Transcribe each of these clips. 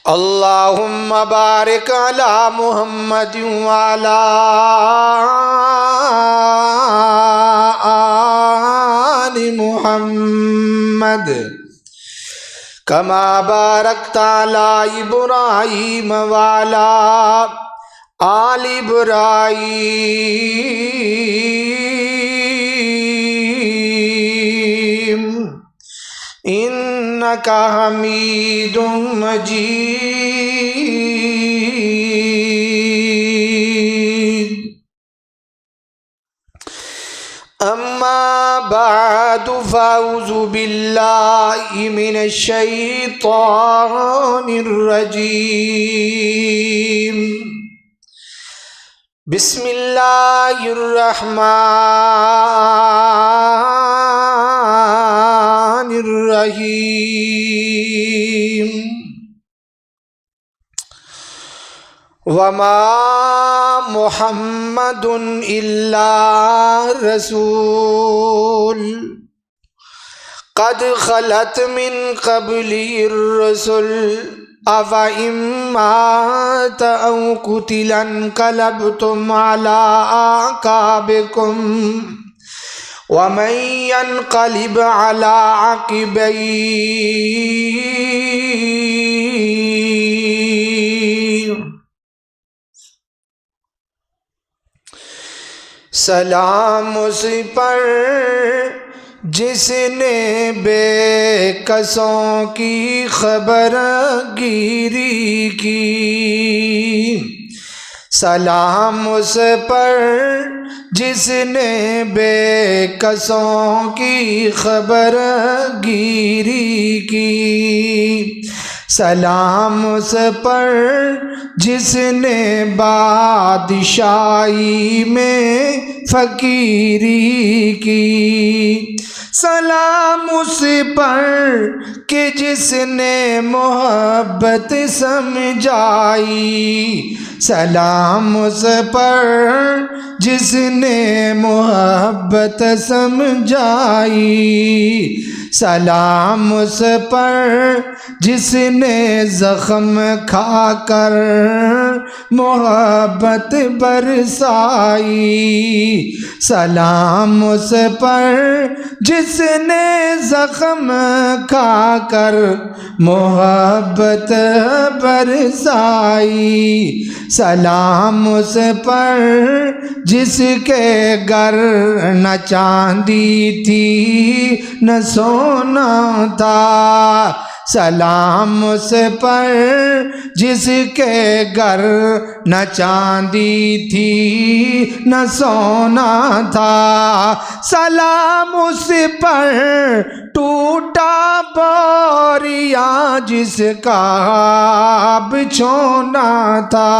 اللہم بارک علی محمد وعلی آل محمد کما بارکت علی ابراہیم وعلی آل ابراہیم انک حمید مجید۔ اما بعد فاعوذ باللہ من الشیطان الرجیم۔ بسم اللہ الرحمن الرحیم۔ وما محمد الا رسول قد خلت من قبلہ الرسل افإن مات أو قتل انقلبتم على أعقابكم ومن ينقلب على عقبيه سلام اس پر جس نے بے کسوں کی خبر گیری کی، سلام اس پر جس نے بے کسوں کی خبر گیری کی، سلام اس پر جس نے بادشاہی میں فقیری کی، سلام اس پر کہ جس نے محبت سمجھائی، سلام اس پر جس نے محبت سمجھائی، سلام اس پر جس نے زخم کھا کر محبت برسائی، سلام اس پر جس نے زخم کھا کر محبت برسائی، سلام اس پر جس کے گھر نہ چاندی تھی نہ سونا تھا، سلام اس پر جس کے گھر نہ چاندی تھی نہ سونا تھا، سلام اس پر ٹوٹا بوریا جس کا بچھونا تھا۔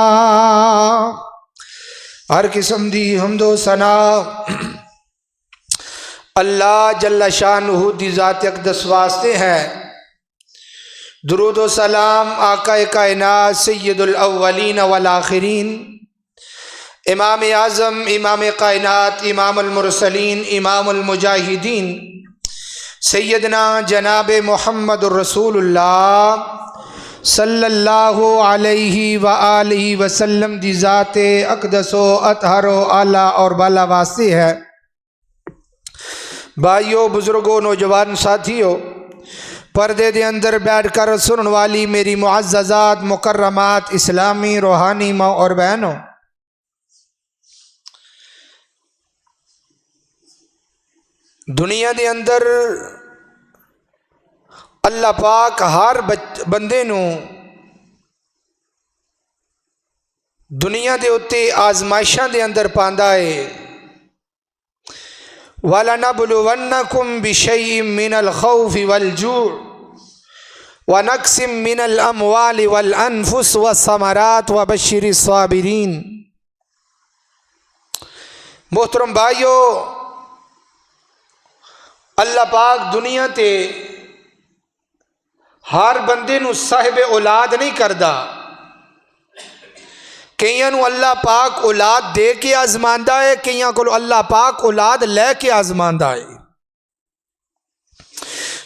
ہر قسم دی حمد و ثنا اللہ جل شانہ دی ذات اقدس واسطے ہے۔ درود و سلام آقا کائنات سید الاولین والآخرین، امام اعظم، امام کائنات، امام المرسلین، امام المجاہدین، سیدنا جناب محمد الرسول اللہ صلی اللہ علیہ وآلہ وسلم دی ذات اقدس و اطہر و اعلیٰ اور بالا واسطے ہے۔ بھائیو، بزرگوں، نوجوان ساتھیو، پردے دے اندر بیٹھ کر سنن والی میری معززات مکرمات اسلامی روحانی ماں اور بہنوں، دنیا دے اندر اللہ پاک ہر بندے نو دنیا دے اتے آزمائشاں دے اندر پاندا ہے۔ وَلَنَبْلُوَنَّكُمْ بِشَيْءٍ مِّنَ الْخَوْفِ وَالْجُوعِ وَنَقْصٍ مِّنَ الْأَمْوَالِ وَالْأَنفُسِ وَالثَّمَرَاتِ وَبَشِّرِ الصَّابِرِينَ۔ محترم بھائیو، اللہ پاک دنیا تے ہر بندے نو صاحب اولاد نہیں کردا، کئیاں نو اللہ پاک اولاد دے کے آزماندا ہے، کئیاں کو اللہ پاک اولاد لے کے آزماندا ہے۔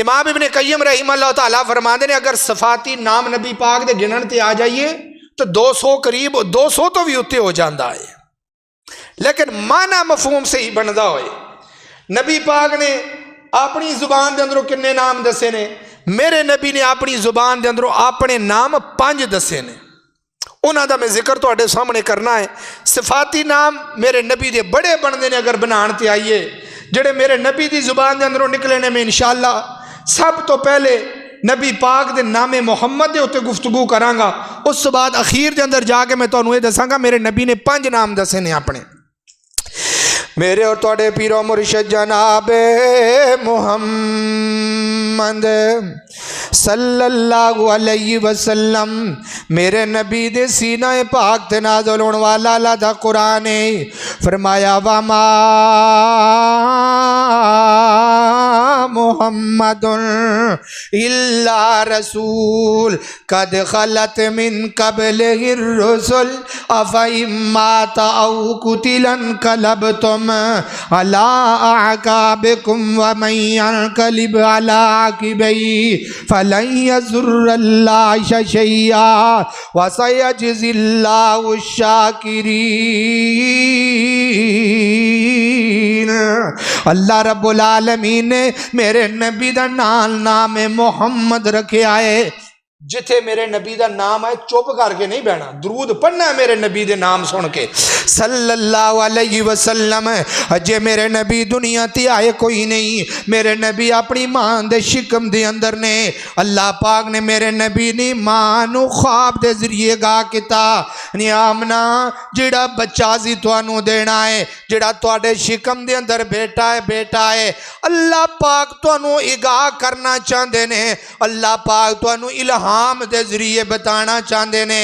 امام ابن قیم رحمہ اللہ تعالیٰ فرماتے ہیں اگر صفاتی نام نبی پاک دے گنن تے آ جائیے تو 200 قریب 200 تو بھی اتنے ہو جاندہ ہے، لیکن معنی مفہوم سے ہی بندا ہوئے۔ نبی پاک نے اپنی زبان دے اندروں کنے نام دسے نے؟ میرے نبی نے اپنی زبان دے اندروں اپنے نام 5 دسے نے، انہاں دا میں ذکر تو اڈے سامنے کرنا ہے۔ صفاتی نام میرے نبی دے بڑے بندے نے اگر بنان تے آئیے جڑے میرے نبی دی زبان دے اندروں نکلے نے، میں انشاءاللہ سب تو پہلے نبی پاک دے نام محمد دے ہوتے گفتگو کرانگا، اس بعد اخیر دے اندر جا کے میں تو انہوں یہ دسانگا میرے نبی نے 5 نام دسے نے اپنے۔ میرے اور توڑے پیر و مرشد جناب محمد صلی اللہ علیہ وسلم، میرے نبی دے سینہ پاک تے نازل ہونے والا اللہ دا قرآن فرمایا وما محمد الا رسول قد خلت من قبلہ الرسل افئن مات او قتل انقلبتم علی اعقابکم ومن ينقلب علی عقبیہ فلن يضر اللہ شیئا وسيجزي اللہ الشاکرین۔ اللہ رب العالمین نے میرے نبی دا نام محمد رکھے آئے، جتھے میرے نبی دا نام ہے چپ کر کے نہیں بہنا، درود پڑھنا ہے میرے نبی دے نام سن کے صلی اللہ علیہ وسلم۔ اجے میرے نبی دنیا تی آئے کوئی نہیں، میرے نبی اپنی ماں دے شکم دے اندر نے، اللہ پاک نے میرے نبی نے ماں نو خواب دے ذریعے گا کتا نی آمنا جڑا بچہ سی توانو دینا ہے، جڑا توڑے شکم دے اندر بیٹا ہے، اللہ پاک توانو اگاہ کرنا چاندے نے، اللہ پاک توانو الہام دے ذریعے بتانا چاندے نے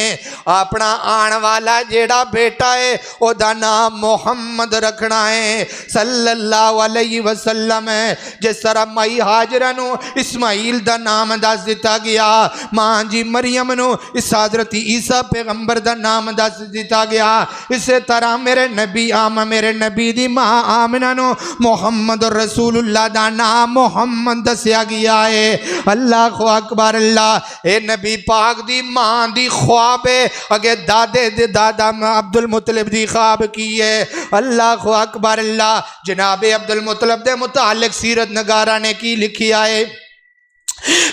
اپنا آن والا جیڑا بیٹا ہے او دا نام محمد رکھنا ہے صلی اللہ علیہ وسلم۔ جس طرح مائی حاجرہ نو اسماعیل دا نام دس دیتا گیا، ماں جی مریم نو اس حضرت عیسیٰ پیغمبر دا نام دس دیتا گیا، اسی طرح میرے نبی دی ماں آمنہ نو محمد رسول اللہ دا نام محمد دسیا گیا ہے۔ اللہ اکبر اللہ۔ اے نبی پاک دی ماں دی خواب ہے اگے دادے دے دادا عبد المطلب دی خواب کی ہے۔ اللہ اکبر اللہ۔ جناب عبد المطلب دے متعلق سیرت نگارہ نے کی لکھی آئے،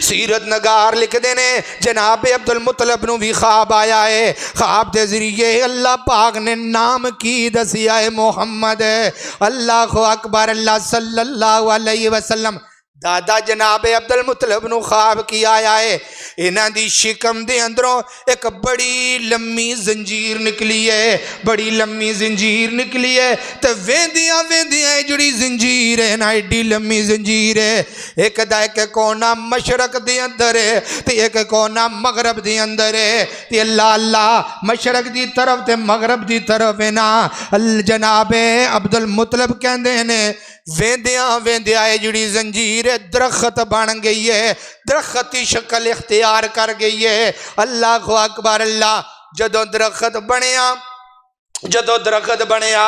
سیرت نگار لکھ دینے جناب عبد المطلب نو بھی خواب آیا ہے، خواب دے ذریعے اللہ پاک نے نام کی دسیا ہے محمد ہے۔ اللہ اکبر اللہ صلی اللہ علیہ وسلم۔ دادا جناب عبد المطلب نو خواب کی آیا ہے، انہاں دی شکم دے اندروں ایک بڑی لمبی زنجیر نکلی ہے، بڑی لمبی زنجیر نکلی ہے، تو ویندیاں جڑی زنجیر ہے نا ایڈی لمبی زنجیر ہے، ایک دا ایک کونا مشرق دے اندر ہے تو ایک کونا مغرب دے اندر ہے، تو اللہ مشرق دی طرف تے مغرب دی طرف ہے نا۔ جناب عبد المطلب کہندے نے ویندیاں جڑی زنجیر درخت بن گئی ہے، درختی شکل اختیار کر گئی ہے۔ اللہ اکبر اللہ۔ جدو درخت بنیا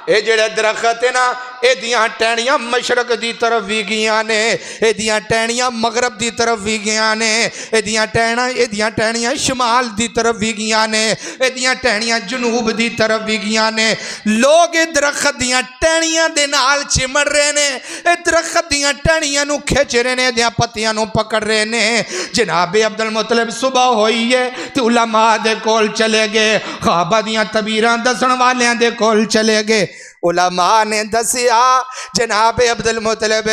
اے جڑے درخت ہے نا اے دیاں ٹہنیاں مشرق دی طرف بھی گیاں نے، اے دیاں ٹہنیاں مغرب دی طرف بھی گیاں نے، اے دیاں ٹہنیاں شمال دی طرف بھی گیاں نے، اے دیاں ٹہنیاں جنوب دی طرف بھی گیاں نے۔ لوگ اے درخت دیاں ٹہنیاں دے نال چمڑ رہے نے، اے درخت دیاں ٹہنیاں نو کھچ رہے نے، دیاں پتیاں نو پکڑ رہے نے۔ جناب عبد المطلب صبح ہوئی ہے تو علماء دے کول چلے گئے، خوابہ دیاں تبیراں دسن والیاں دے کول چلے گئے۔ علماء نے دسیا جناب عبد المطلب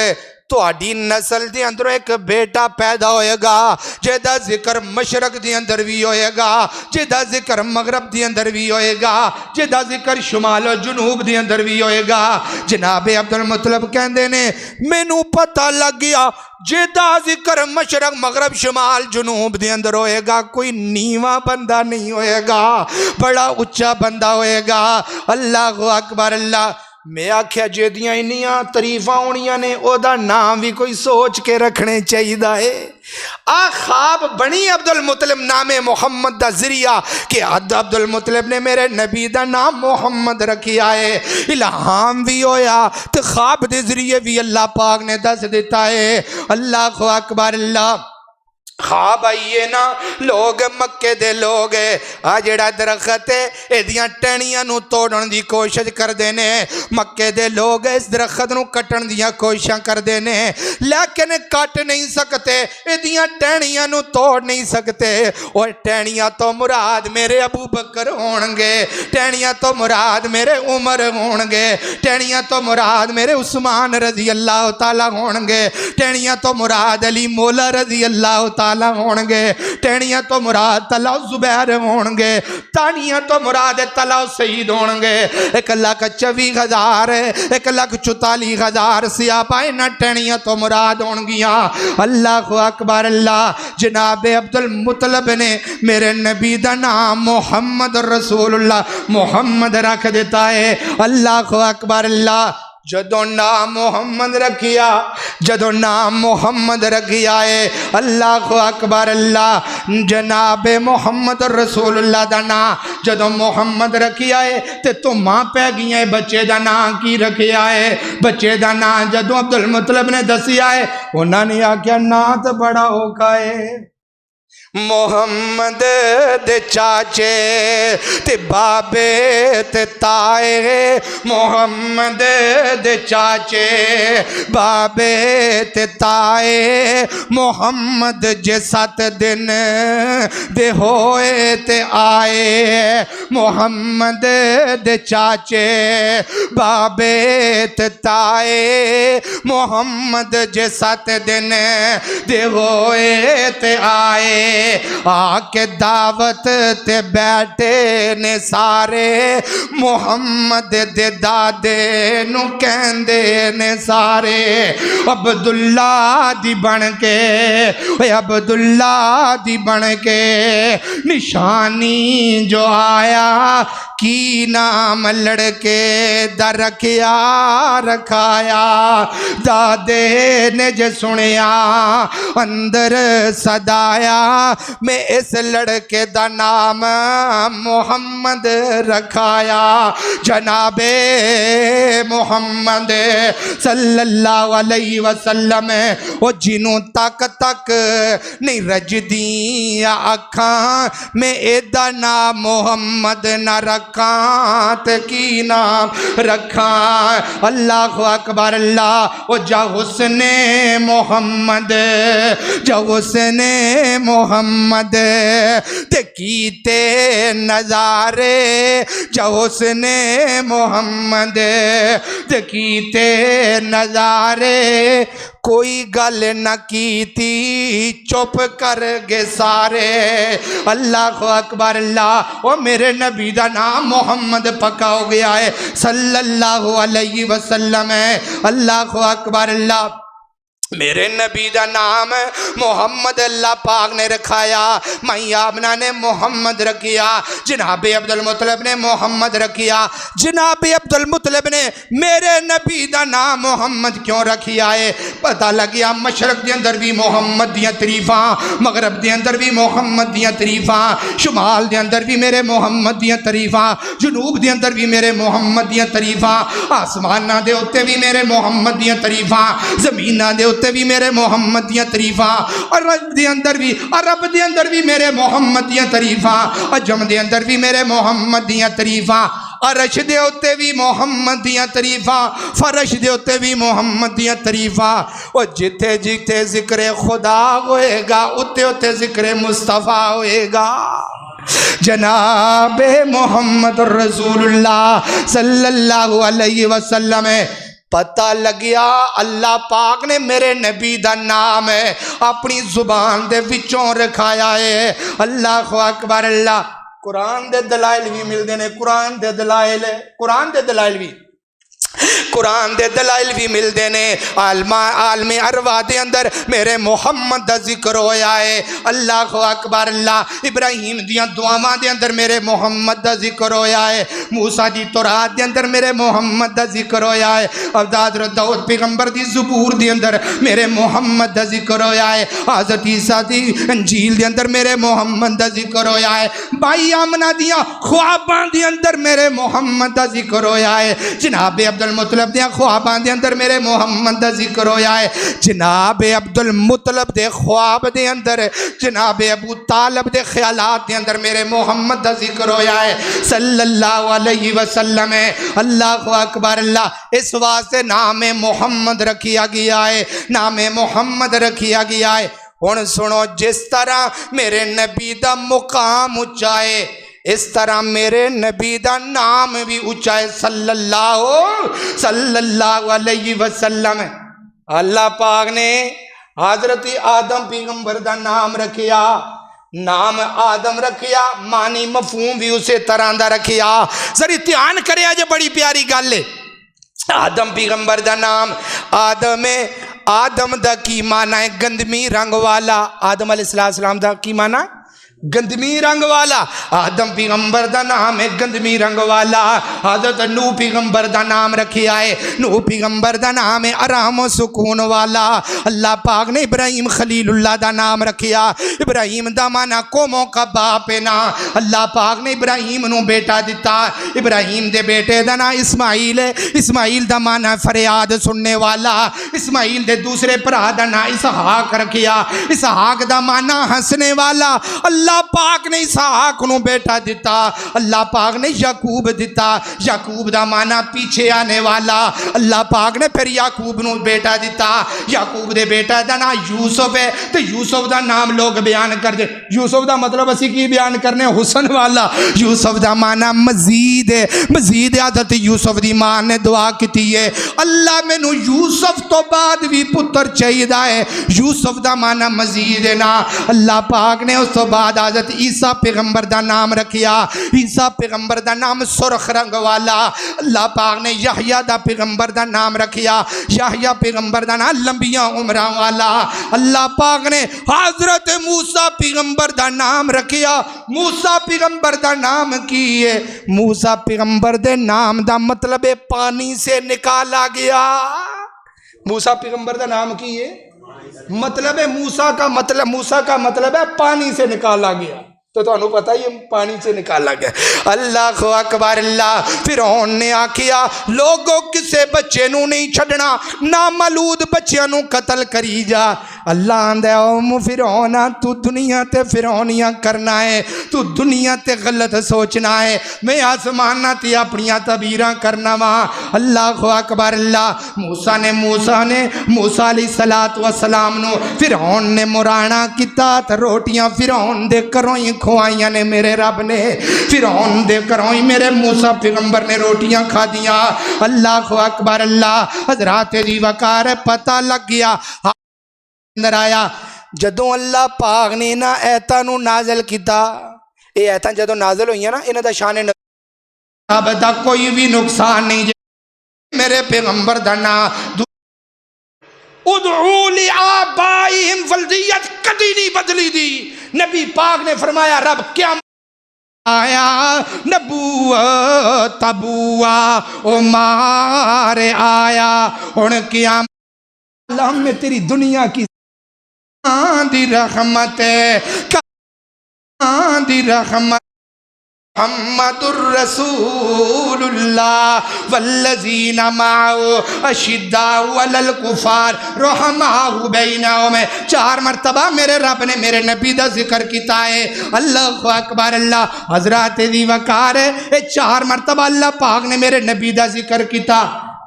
تہاڈی نسل دے اندر ایک بیٹا پیدا ہوئے گا جہدا ذکر مشرق دے اندر بھی ہوئے گا، جہدا ذکر مغرب دے اندر بھی ہوئے گا، جہدا ذکر شمال و جنوب دے اندر بھی ہوئے گا۔ جناب عبد المطلب کہندے نے مینوں پتہ لگ گیا جہدا ذکر مشرق مغرب شمال جنوب دے اندر ہوئے گا کوئی نیواں بندہ نہیں ہوئے گا، بڑا اچھا بندہ ہوئے گا۔ اللہ اکبر اللہ۔ میں آکھیا جیدیاں انیاں تعریفاں ہونیاں نے او دا نام بھی کوئی سوچ کے رکھنے چاہیے ہے۔ خواب بنی عبد المطلب نام محمد دا ذریعہ کہ عبد المطلب نے میرے نبی دا نام محمد رکھیا ہے، الہام بھی ہویا تو خواب دے ذریعے بھی اللہ پاک نے دس دیتا ہے۔ اللہ اکبر اللہ۔ خواب آئیے نا لوگ مکے دے لوگ جڑا درخت ہے ایدیاں ٹہنیاں نو توڑن دی کوشش کر دینے، مکے دے لوگ اس درخت نو کٹن دیاں کوششاں کر دینے لیکن کٹ نہیں سکتے، ایدیاں ٹہنیاں نو توڑ نہیں سکتے۔ اور ٹہنیاں تو مراد میرے ابو بکر ہونگے، ٹہنیاں تو مراد میرے عمر ہونگے، ٹہنیاں تو مراد میرے عثمان رضی اللہ تعالیٰ ہونگے، ٹہنیاں تو مراد علی مولا رضی اللہ تعالیٰ ہونگے، ٹہنیاں تو مراد طلع زبیر ہونگے، تانیاں تو مراد طلع سعید ہونگے۔ 1,24,000 1,44,000 سیابائیں نہ ٹہنیاں تو مراد ہونگیاں۔ اللہ اکبر اللہ۔ جناب عبد المطلب نے میرے نبی دا نام محمد رسول اللہ محمد رکھ دیتا ہے۔ اللہ اکبر اللہ۔ جدو نام محمد رکھیا، جدو نام محمد رکھیا ہے، اللہ اکبر اللہ، جناب محمد رسول اللہ دا نام جدو محمد رکھیا ہے تے تو ماں پہ گئی ہے بچے دا نام کی رکھیا ہے۔ بچے دا نام جدو عبد المطلب نے دسیا ہے انہوں نے آکھیا نام تو بڑا ہوکا ہے، محمد دے چاچے تے بابے تے تائے، محمد دے چاچے بابے تے تائے، محمد جے 7 دن دے ہوئے تے آئے، محمد دے چاچے بابے تے تائے، محمد جے 7 دن دے ہوئے تے آئے، آکے دعوت تے بیٹھے نے سارے، محمد دے دادے نو کہندے نے سارے، عبداللہ دی بن کے، عبداللہ دی بن کے نشانی جو آیا کی نام لڑکے دا رکھیا رکھایا، دادے نے جو سنیا اندر صدایا، میں اس لڑکے دا نام محمد رکھایا۔ جناب محمد صلی اللہ علیہ وسلم وہ جنوں تک نہیں رجدیاں اکھاں، میں ایدہ نام محمد نہ رکھاں تے کی نام رکھاں۔ اللہ اکبر اللہ۔ وہ جا حسن محمد، جا حسن محمد تے کیتے نظارے، جا حسن محمد تے کیتے نظارے، کوئی گل نہ کی تھی چپ کر گے سارے۔ اللہ اکبر اللہ۔ وہ میرے نبی دا نام محمد پکا ہو گیا ہے صلی اللہ علیہ وسلم ہے۔ اللہ اکبر اللہ۔ میرے نبی دا نام محمد اللہ پاک نے رکھایا، مائی آمنہ نے محمد رکھیا، جناب عبد المطلب نے محمد رکھیا۔ جناب عبد المطلب نے میرے نبی دا نام محمد کیوں رکھیا ہے؟ پتہ لگیا مشرق دے اندر بھی محمد دیاں تعریفاں، مغرب دے اندر بھی محمد دیاں تعریفاں، شمال دے اندر بھی میرے محمد دیاں تعریفاں، جنوب دے اندر بھی میرے محمد دیاں تعریفاں، آسمانہ دے ہوتے بھی میرے محمد دیاں تعریفاں، زمینہ دے ہوتے بھی میرے محمد دیاں تعریفاں، عرب دے اندر بھی میرے محمد دیاں تعریفاں، عجم دے اندر بھی میرے محمد دیاں تعریفاں، عرش دے ہوتے بھی محمد دیاں تعریفاں، فرش دے ہوتے بھی محمد دیاں تعریفاں۔ اور جتے جتے ذکر خدا ہوئے گا اتے اتے ذکر مصطفیٰ ہوئے گا۔ جناب محمد رسول اللہ صلی اللہ علیہ وسلم پتہ لگیا اللہ پاک نے میرے نبی دا نام ہے اپنی زبان دے وچوں رکھایا ہے۔ اللہ اکبر اللہ۔ قرآن دے دلائل بھی مل دینے، قرآن دے دلائل بھی قرآن دے دلائل بھی ملتے ہیں، عالم ارواح دے اندر میرے محمد دا ذکر ہویا ہے۔ اللہ اکبر اللہ، ابراہیم دیاں دعاواں دے اندر میرے محمد دا ذکر ہویا ہے، موسیٰ دی تورات دے اندر میرے محمد دا ذکر ہویا ہے، حضرت داؤد پیغمبر دی زبور دے اندر میرے محمد دا ذکر ہویا ہے، حضرت عیسیٰ دی انجیل دے اندر میرے محمد دا ذکر ہویا ہے، بھائی آمنہ دیاں خواباں دے اندر میرے محمد دا ذکر ہویا ہے، جناب عبد المطلب دے خواباں دے اندر میرے محمد دا ذکر ہویا ہے، جناب عبد المطلب دے خواب دے اندر جناب ابو طالب دے خیالات دے اندر میرے محمد دا ذکر ہویا ہے صلی اللہ علیہ وسلم۔ اللہ اکبر اللہ، اس واسطے نام محمد رکھیا گیا ہے، نام محمد رکھیا گیا ہے۔ ہن سنو، جس طرح میرے نبی دا مقام اونچا ہے اس طرح میرے نبی دا نام بھی اونچا ہے صلی اللہ علیہ وسلم۔ اللہ پاک نے حضرت آدم پیغمبر دا نام رکھیا، نام آدم رکھیا، معنی مفہوم بھی اسے طرح دا رکھیا۔ ذرا دھیان کرے آج، بڑی پیاری گل ہے۔ آدم پیغمبر دا نام آدم ہے، آدم دا کی معنی ہے گندمی رنگ والا، آدم علیہ السلام دا کی معنی گندمی رنگ والا، آدم پیغمبر دا نام ہے گندمی رنگ والا۔ حضرت نوح پیغمبر دا نام رکھیا ہے، نوح پیغمبر دا نام ہے آرام و سکون والا۔ اللہ پاک نے ابراہیم خلیل اللہ دا نام رکھیا، ابراہیم دا معنی قوموں کا باپ ہے نا۔ اللہ پاک نے ابراہیم نو بیٹا دیتا، ابراہیم دے بیٹے دا نام اسماعیل ہے، اسماعیل دا معنی فریاد سننے والا۔ اسماعیل دے دوسرے بھرا دا نام اسحاق رکھیا، اسحاق دا معنی ہنسنے والا۔ اللہ پاک نے اسحاق نو بیٹا دیتا، اللہ پاک نے یعقوب دیتا، یعقوب دا معنی پیچھے آنے والا۔ اللہ پاک نے پھر یعقوب نو بیٹا دیتا، یعقوب دے بیٹا دا نام یوسف ہے، تو یوسف دا نام لوگ بیان کر دے، یوسف دا مطلب اسی کی بیان کرنے حسن والا۔ یوسف دا معنی مزید ہے، مزید حضرت یوسف دی ماں نے دعا کیتی ہے، اللہ میں نو یوسف تو بعد بھی پتر چاہیے ہے، یوسف دا معنی مزید ہے نا۔ اللہ پاک نے اس تو بعد حضرت عیسیٰ پیغمبر دا نام رکھیا، عیسیٰ پیغمبر دا نام سرخ رنگ والا۔ اللہ پاک نے یحییٰ دا پیغمبر دا نام رکھیا، یحییٰ پیغمبر دا نام لمبیاں عمراں والا۔ اللہ پاک نے حضرت موسیٰ پیغمبر دا نام رکھیا، موسیٰ پیغمبر دا نام کی ہے، موسیٰ پیغمبر دے نام دا مطلب پانی سے نکالا گیا۔ موسیٰ پیغمبر دا نام کی ہے، مطلب ہے موسیٰ کا مطلب ہے پانی سے نکالا گیا، تو تو انہوں پتہ یہ پانی سے نکالا گیا۔ اللہ اکبر اللہ، فرعون نے آکھیا لوگوں کسے بچے نو نہیں چھڑنا، نامولود بچیاں نو قتل کری جا۔ اللہ آندھا اوم فرعون، تو دنیا تے فرعونیاں کرنا ہے، تو دنیا تے غلط سوچنا ہے، میں آسمانہ تے اپنیاں تبیراں کرنا وہاں۔ اللہ اکبر اللہ، موسیٰ علیہ السلام نو فرعون نے مرانا کیتا، تے روٹیاں فرعون دے کروئیں کھوائیاں نے میرے رب نے، فرعون دے کروئیں میرے موسیٰ پیغمبر نے روٹیاں کھا دیا۔ اللہ اکبر اللہ، حضرات دی وقار پتہ لگ گیا اندر آیا جدوں اللہ پاک نے نا ایتاں نو نازل کیتا، اے ایتاں جدوں نازل ہوئیاں نا انہاں دا شان اب تک کوئی بھی نقصان نہیں۔ میرے پیغمبر دا نام ادعو لآبائہم فلدیت کدی نہیں بدلی دی۔ نبی پاک نے فرمایا رب کیا آیا نبوت تبوا عمار آیا، ان قیام اللہ میں تیری دنیا کی دی رحمت ہے، دی رحمت محمد الرسول اللہ والذین معه اشداء علی الکفار رحماء بینہم۔ 4 مرتبہ میرے رب نے میرے نبی دا ذکر کیتا ہے۔ اللہ اکبر اللہ، حضرات دی وقار ہے، 4 مرتبہ اللہ پاک نے میرے نبی دا ذکر کیتا۔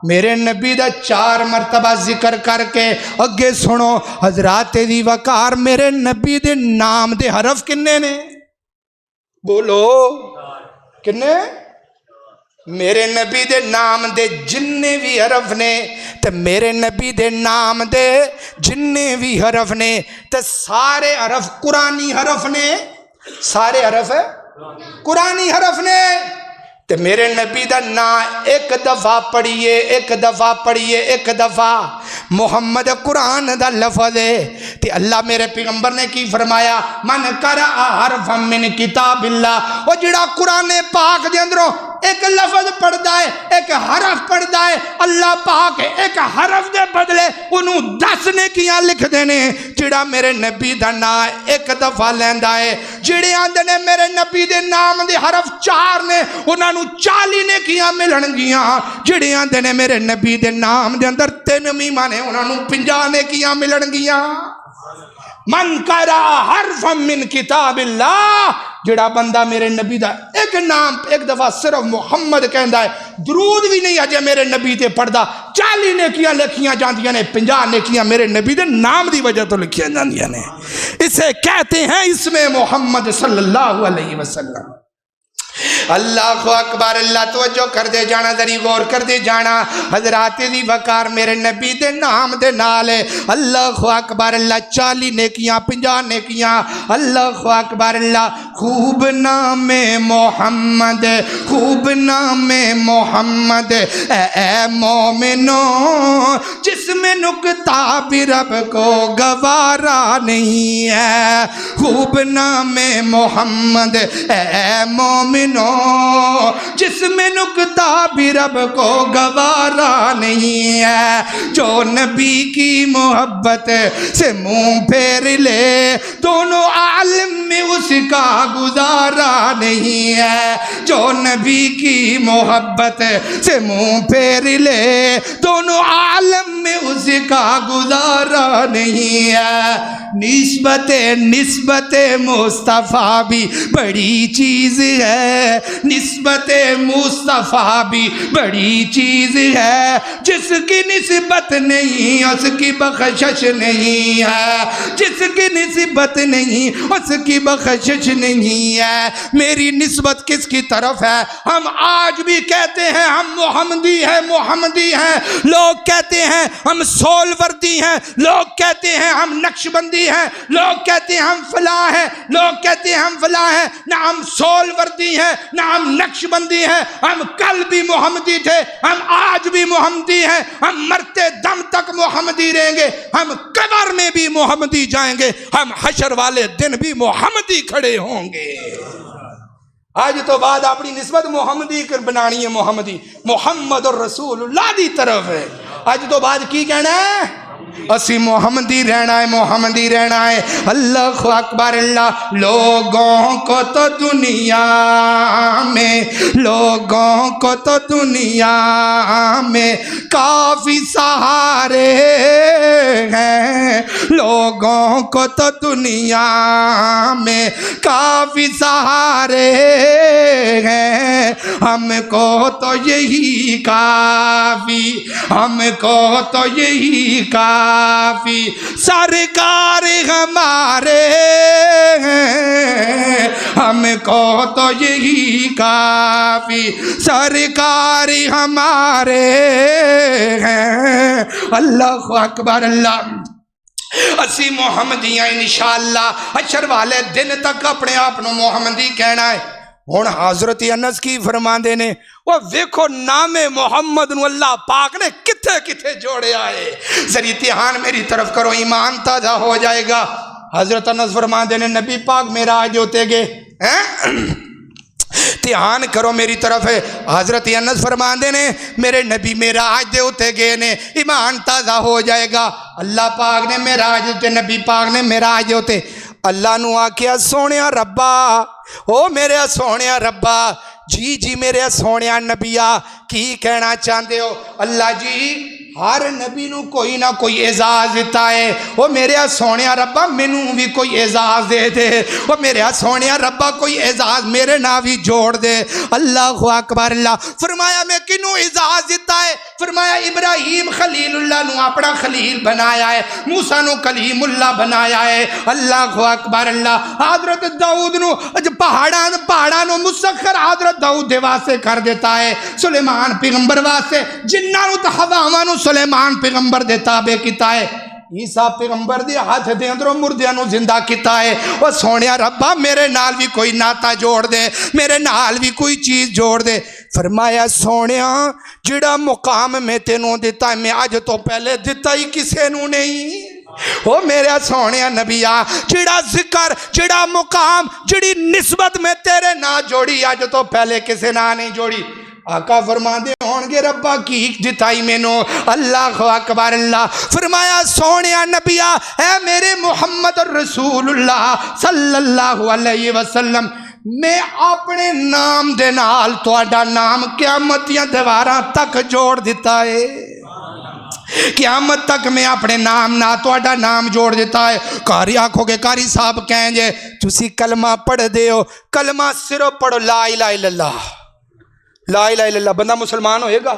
میرے نبی دا 4 مرتبہ ذکر کر کے اگے سنو، حضرات دی وقار میرے نبی دے نام دے حرف کنے نے؟ بولو کنے؟ میرے نبی دے نام دے جننے بھی حرف نے، تے میرے نبی دے نام دے جننے بھی حرف نے، تے سارے حرف قرآنی حرف نے، سارے حرف قرآنی حرف نے۔ تے میرے نبی دا نام ایک دفعہ پڑھیے، ایک دفعہ پڑھیے، ایک دفعہ محمد قرآن دا لفظ ہے تے اللہ میرے پیغمبر نے کی فرمایا، من قرأ حرفا من کتاب اللہ، وہ جڑا قرآن پاک دے اندروں ایک لفظ پڑھدا ہے، ایک حرف پڑھدا ہے، اللہ پاک ایک حرف دے بدلے انہوں 10 نیکیاں لکھ دینے۔ جڑا میرے نبی دا نام ایک دفعہ لیندا ہے، جڑے آندے نے میرے نبی دے نام دے حرف 4 نے انہاں نوں 40 نیکیاں ملن گیاں، جڑے آندے نے میرے نبی دے نام دے اندر 3 میماں نے انہاں نوں 50 نیکیاں ملن گیاں۔ من قرأ حرفا من کتاب اللہ، جڑا بندہ میرے نبی دا ایک نام ایک دفعہ صرف محمد کہندا ہے، درود بھی نہیں اجے میرے نبی تے پڑھدا، 40 نیکیاں لکھیاں جاندیاں نے، 50 نیکیاں میرے نبی دے نام دی وجہ تو لکھیاں جاندیاں نے۔ اسے کہتے ہیں اسم محمد صلی اللہ علیہ وسلم۔ اللہ اکبر، اللہ توجہ کر دے جانا، ذری غور کر دے جانا، حضرات دی وقار میرے نبی دے نام دے نالے، اللہ اکبر اللہ، 40 نیکیاں، 50 نیکیاں، اللہ اکبر اللہ۔ خوب نام محمد، خوب نام محمد، اے مومنو جس میں نکتہ بھی رب کو گوارا نہیں ہے، خوب نام محمد اے مومنو جس میں نکتہ بھی رب کو گوارا نہیں ہے، جو نبی کی محبت سے منہ پھیر لے دونوں عالم میں اس کا گزارا نہیں ہے، جو نبی کی محبت سے منہ پھیر لے دونوں عالم میں اس کا گزارا نہیں ہے۔ نسبت مصطفیٰ بھی بڑی چیز ہے، نسبت مصطفیٰ بھی بڑی چیز ہے، جس کی نسبت نہیں اس کی بخشش نہیں ہے، جس کی نسبت نہیں اس کی بخشش نہیں ہے۔ میری نسبت کس کی طرف ہے؟ ہم آج بھی کہتے ہیں ہم محمدی ہیں، محمدی ہیں، لوگ کہتے ہیں ہم سولوردی ہیں، لوگ کہتے ہیں ہم نقشبندی ہیں، لوگ کہتے ہیں ہم فلاں ہیں، لوگ کہتے ہیں ہم فلاں ہیں، نہ ہم سولوردی ہیں نہ ہم نقشبندی ہیں، ہم کل بھی محمدی تھے، ہم آج بھی محمدی ہیں، ہم مرتے دم تک محمدی رہیں گے، ہم قبر میں بھی محمدی جائیں گے، ہم حشر والے دن بھی محمدی کھڑے ہوں گے۔ آج تو بعد اپنی نسبت محمدی کر بنانی ہے، محمدی محمد الرسول اللہ دی طرف ہے۔ آج تو بعد کی کہنا ہے؟ اسی محمدی رہنا ہے، محمدی رہنا ہے۔ اللہ اکبر اللہ۔ لوگوں کو تو دنیا میں، لوگوں کو تو دنیا میں کافی سہارے ہیں، لوگوں کو تو دنیا میں کافی سہارے ہیں، ہم کو تو یہی کافی، ہم کو تو یہی کافی، سرکار ہمارے ہیں، ہم کو تو یہی کافی، سرکار ہمارے ہیں۔ اللہ اکبر اللہ۔ اسی محمدیاں انشاءاللہ حشر والے دن تک اپنے آپ نو محمدی کہنا ہے۔ ہن حضرت انس کی فرماندے نے، وہ ویکھو نام محمد نو اللہ پاک نے کتھے کتھے جوڑے آئے۔ ذری دھیان میری طرف کرو، ایمان تازہ ہو جائے گا۔ حضرت انس فرماندے نے نبی پاک معراج ہوتے گئے، دھیان کرو میری طرف ہے۔ حضرت انس فرماندے نے میرے نبی معراج دے ہوتے گئے نے، ایمان تازہ ہو جائے گا۔ اللہ پاک نے معراج ہوتے، نبی پاک نے معراج ہوتے اللہ نو آکھیا سونیا ربا، او میرے سونیا ربا، جی جی میرے سونیا نبیا کی کہنا چاہتے ہو؟ اللہ جی ہر نبی نو کوئی نہ کوئی اعزاز دیتا ہے، وہ میرے سونیا ربا مینوں بھی کوئی اعزاز دے دے، وہ میرے سونیا ربا کوئی اعزاز میرے نہ بھی جوڑ دے۔ اللہ اکبر اللہ۔ فرمایا میں کنوں اعزاز دیتا ہے؟ فرمایا ابراہیم خلیل اللہ نو اپنا خلیل بنایا ہے، موسیٰ نو کلیم اللہ بنایا ہے۔ اللہ اکبر اللہ۔ حضرت داؤد نو پہاڑاں نو مسخر حضرت داؤد دے واسطے کر دیتا ہے، سلیمان پیغمبر واسطے جنہاں نو تے ہواواں نو سلیمان پیغمبر دے تابع کیتا ہے۔ عیسیٰ پیغمبر دی ہاتھ دے اندروں مردیاں نو زندہ کیتا ہے. او سونیا ربا میرے نال بھی کوئی ناتا جوڑ دے, میرے نال بھی کوئی چیز جوڑ دے. فرمایا سونیا جڑا مقام میں تینوں دیتا ہے میں آج تو پہلے دیتا ہی کسے نو نہیں. او میرے سونے نبیا جڑا ذکر جڑا مقام جڑی نسبت میں تیرے نہ جوڑی آج تو پہلے کسے نہ نہیں جوڑی. آقا فرماندے ہونگے ربا کی دتائی میں نو. اللہ اکبر اللہ. فرمایا سونے نبیا اے میرے محمد رسول اللہ صلی اللہ علیہ وسلم میں اپنے نام دے نال تہاڈا نام قیامت دیاں دیواراں تک جوڑ دیتا ہے. قیامت تک میں اپنے نام نہ تہاڈا نام جوڑ دیتا ہے. کاری آکھو گے کاری صاحب کہیں جے تسی کلمہ پڑھ دے ہو, کلمہ صرف پڑھو لا الہ الا اللہ, لا الہ الا اللہ. بندہ مسلمان ہوئے گا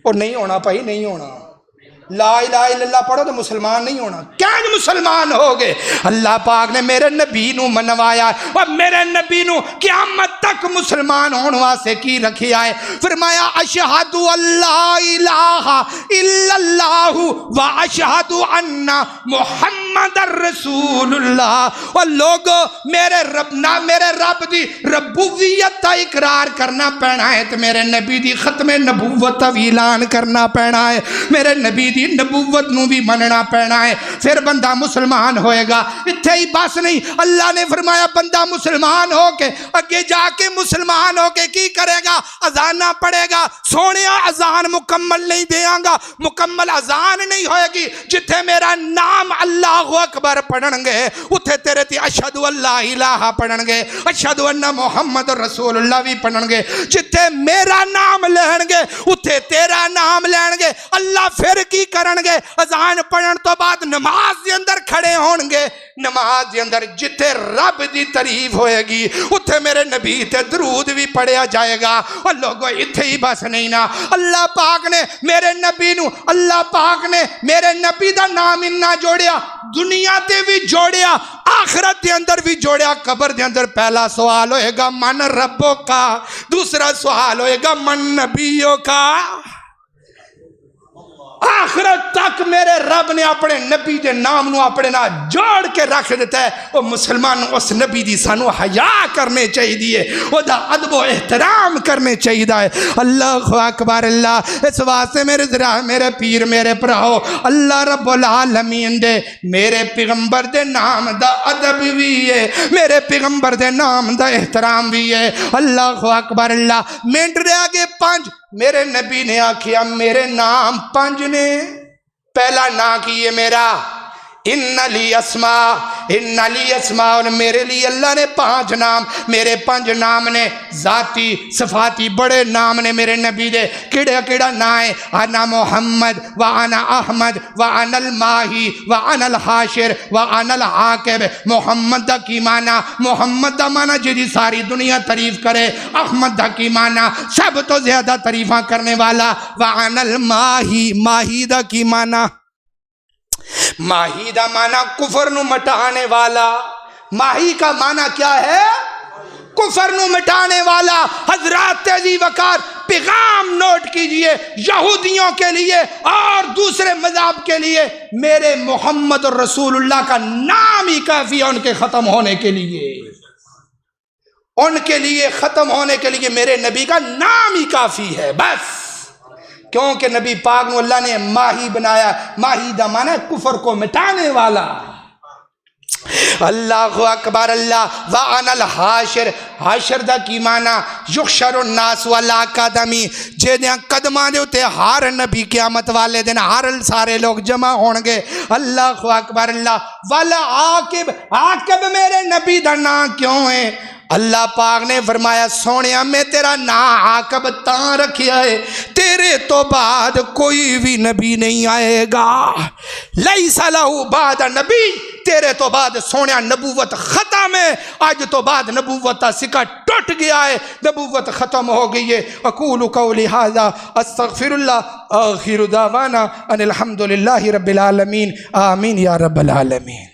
اور نہیں ہونا بھائی, نہیں ہونا. لا الہ الا اللہ پڑھو تو مسلمان نہیں ہونا. کیا مسلمان ہوگے؟ اللہ پاک نے میرے نبی نو منوایا اور میرے نبی نو قیامت تک مسلمان ہونے واسطے کی رکھیا ہے. فرمایا اشہد اللہ الہ الا اللہ و اشہد ان محمد رسول اللہ. اور لوگو میرے رب نہ میرے رب دی ربوبیت کا اقرار کرنا پینا ہے تو میرے نبی دی ختم نبوت کا اعلان کرنا پینا ہے, میرے نبی دی نبوت نو بھی مننا پینا ہے, پھر بندہ مسلمان ہوئے گا. اتھے ہی بس نہیں, اللہ نے فرمایا بندہ مسلمان ہو کے اگے جا کے مسلمان ہو کے کی کرے گا؟ اذانہ پڑھے گا. سونے اذان مکمل نہیں دیاں گا, مکمل اذان نہیں ہوئے گی جتھے میرا نام اللہ اکبر پڑھن گے اتھے تیرے تی اشہد اللہ الہ پڑھن گے, اشہد ان محمد رسول اللہ بھی پڑھن گے. جتھے میرا نام لین گے اتھے تیرا نام لین گے. اللہ پھر کی کرن گے؟ اذان پڑھن تو بعد نماز دے اندر کھڑے ہون گے. نماز دے اندر جتھے رب دی تعریف ہوئے گی اتھے میرے نبی تے درود بھی پڑھیا جائے گا. اور لوگوں اتھے ہی بس نہیں نا, اللہ پاک نے میرے نبی نو, اللہ پاک نے میرے نبی دا نام انہا جوڑیا, دنیا تے بھی جوڑیا, آخرت دے اندر بھی جوڑیا. قبر دے اندر پہلا سوال ہوئے گا من ربوں کا, دوسرا سوال ہوئے گا من نبیوں کا. آخرت تک میرے رب نے اپنے نبی دے نام نو اپنے نا جوڑ کے رکھ دیتا ہے. وہ مسلمان اس نبی دی سانو حیا کرنے چاہی دیئے, وہ دا ادب و احترام کرنے چاہی دا ہے. اللہ اکبر اللہ. اس واسطے میرے ذرا میرے پیر میرے پراؤ اللہ رب العالمین دے میرے پیغمبر دے نام دا ادب بھی ہے, میرے پیغمبر دے نام دا احترام بھی ہے. اللہ اکبر اللہ. منٹ رہے آگے 5. میرے نبی نے آکھیا میرے نام 5 نے. پہلا نا کیے میرا ان لی اسماء, ان لی اسماء, اور میرے لیے اللہ نے 5 نام, میرے 5 نام نے ذاتی صفاتی بڑے نام نے میرے نبی دے. کیڑا کیڑا نا ہے؟ انا محمد و انا احمد و انا الماہی و انا الحاشر و انا العاقب. محمد دا کی معنی, محمد دا معنی جدی ساری دنیا تعریف کرے, احمد دا کی معنی سب تو زیادہ تعریفاں کرنے والا, و انا الماہی, ماہی دا کی معنی ماہی دا معنی کفر نو مٹانے والا. ماہی کا معنی کیا ہے؟ کفر نو مٹانے والا. حضرات تیزی وقار پیغام نوٹ کیجئے یہودیوں کے لیے اور دوسرے مذہب کے لیے, میرے محمد رسول اللہ کا نام ہی کافی ہے ان کے ختم ہونے کے لیے. ان کے لیے ختم ہونے کے لیے میرے نبی کا نام ہی کافی ہے بس. کیونکہ نبی پاک نو اللہ نے ماہی بنایا. ماہی دا معنی کفر کو مٹانے والا. اللہ اکبر اللہ. وَأَنَا الْحَاشِرُ, حاشر دا کی معنی یحشر الناس والآقدمی, جہاں قدمان دے ہوتے ہر نبی قیامت والے دن ہر سارے لوگ جمع ہونگے. اللہ اکبر اللہ. والعاقب, عاقب میرے نبی دا نام کیوں ہے؟ اللہ پاک نے فرمایا سونیا میں تیرا نام عاقب تاں رکھیا ہے تیرے تو بعد کوئی بھی نبی نہیں آئے گا. لیس لہ بعد نبی, تیرے تو بعد سونیا نبوت ختم ہے. آج تو بعد نبوت کا سکہ ٹوٹ گیا ہے, نبوت ختم ہو گئی ہے. اقول قولی ھذا استغفر اللہ, آخر دعوانا ان الحمدللہ رب العالمین, آمین یا رب العالمین.